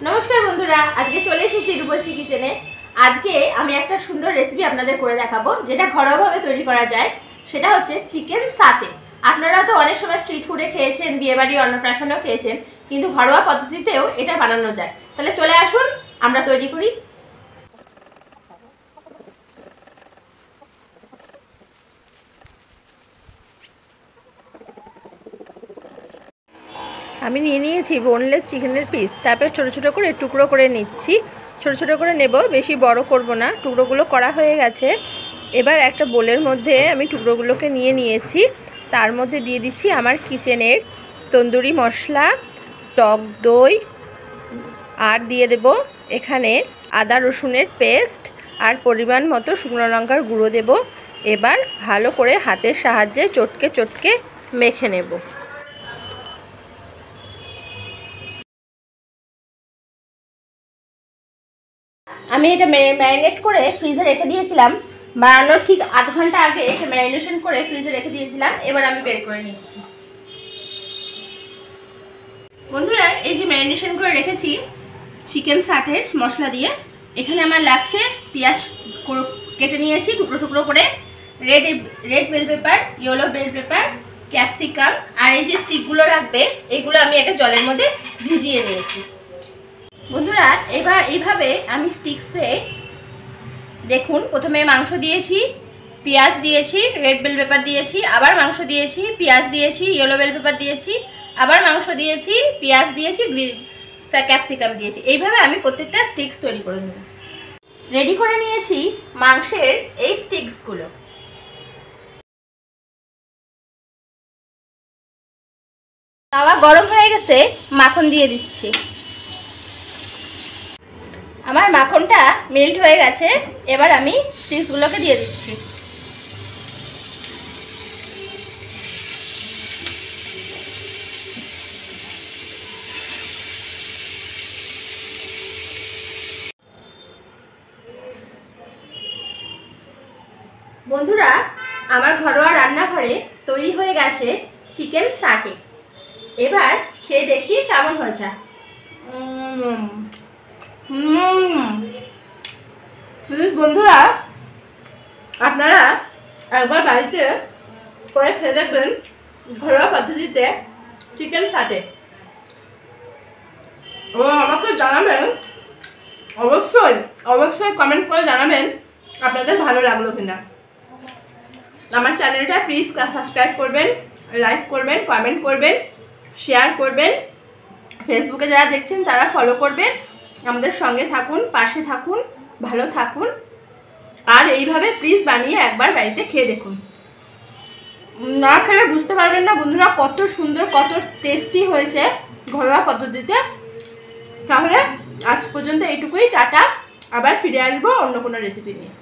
नमस्कार बंधुरा आज के चले एसेছি রূপসী কিচেনে। আজকে আমি একটা সুন্দর রেসিপি আপনাদের করে দেখাবো যেটা ঘরোয়াভাবে তৈরি করা যায়। সেটা হচ্ছে চিকেন সাতে। আপনারা তো অনেক সময় স্ট্রিট ফুডে খেয়েছেন, বিয়েবাড়ি অন্নপ্রাশনেও খেয়েছেন, কিন্তু ঘরোয়া পদ্ধতিতেও এটা বানানো যায়। তাহলে চলে আসুন আমরা তৈরি করি। আমি নিয়ে নিয়েছি বোনলেস চিকেনের পিস, তারপর ছোট ছোট করে টুকরো করে নিচ্ছি। ছোট ছোট করে নেব, বেশি বড় করব না। টুকরোগুলো করা হয়ে গেছে। এবার একটা বোলের মধ্যে আমি টুকরোগুলোকে নিয়ে নিয়েছি। তার মধ্যে দিয়ে দিচ্ছি আমার কিচেনের তন্দুরি মশলা, টক দই, আর দিয়ে দেব এখানে আদা রসুনের পেস্ট আর পরিমাণ মতো শুকনো লঙ্কার গুঁড়ো দেব। এবার ভালো করে হাতের সাহায্যে চটকে চটকে মেখে নেব। আমি এটা ম্যারিনেট করে ফ্রিজে রেখে দিয়েছিলাম। বানানোর ঠিক আধ ঘন্টা আগে এটা ম্যারিনেশন করে ফ্রিজে রেখে দিয়েছিলাম। এবার আমি বের করে নিচ্ছি। বন্ধুরা, এই যে ম্যারিনেশন করে রেখেছি চিকেন সাটের মশলা দিয়ে, এখানে আমার লাগছে পেঁয়াজ কেটে নিয়েছি টুকরো টুকরো করে, red bell pepper, yellow bell pepper, capsicum, আর এই যে স্টিকগুলো রাখবে এগুলো আমি একটা জলের মধ্যে ভিজিয়ে নিয়েছি। বন্ধুরা, এবার এইভাবে আমি স্টিক্সে দেখুন, প্রথমে মাংস দিয়েছি, পেঁয়াজ দিয়েছি, রেড বেল পেপার দিয়েছি, আবার মাংস দিয়েছি, পেঁয়াজ দিয়েছি, ইয়েলো বেল পেপার দিয়েছি, আবার মাংস দিয়েছি, পেঁয়াজ দিয়েছি, ক্যাপসিকাম দিয়েছি। এইভাবে আমি প্রত্যেকটা স্টিক্স তৈরি করে নেব। রেডি করে নিয়েছি মাংসের এই স্টিক্সগুলো। তাওয়া গরম হয়ে গেছে, মাখন দিয়ে দিচ্ছি। আমার মাখনটা মেল্ট হয়ে গেছে। এবার আমি স্টিক্সগুলোকে দিয়ে দিচ্ছি। বন্ধুরা, আমার ঘরোয়া রান্নাঘরে তৈরি হয়ে গেছে চিকেন সাটে। এবার খেয়ে দেখি কেমন হয়েছে। বন্ধুরা, আপনারা একবার বাড়িতে করে খেয়ে দেখবেন ঘরোয়া পদ্ধতিতে চিকেন সাটে। ও আমাকে জানাবেন, অবশ্যই অবশ্যই কমেন্ট করে জানাবেন আপনাদের ভালো লাগলো কিনা। আমার চ্যানেলটা প্লিজ সাবস্ক্রাইব করবেন, লাইক করবেন, কমেন্ট করবেন, শেয়ার করবেন। ফেসবুকে যারা দেখছেন তারা ফলো করবেন। আমাদের সঙ্গে থাকুন, পাশে থাকুন, ভালো থাকুন। আর এইভাবে প্লিজ বানিয়ে একবার বাড়িতে খেয়ে দেখুন। না খেলে বুঝতে পারবেন না বন্ধুরা কত সুন্দর, কত টেস্টি হয়েছে ঘরোয়া পদ্ধতিতে। তাহলে আজ পর্যন্ত এইটুকুই। টাটা, আবার ফিরে আসবো অন্য কোনো রেসিপি নিয়ে।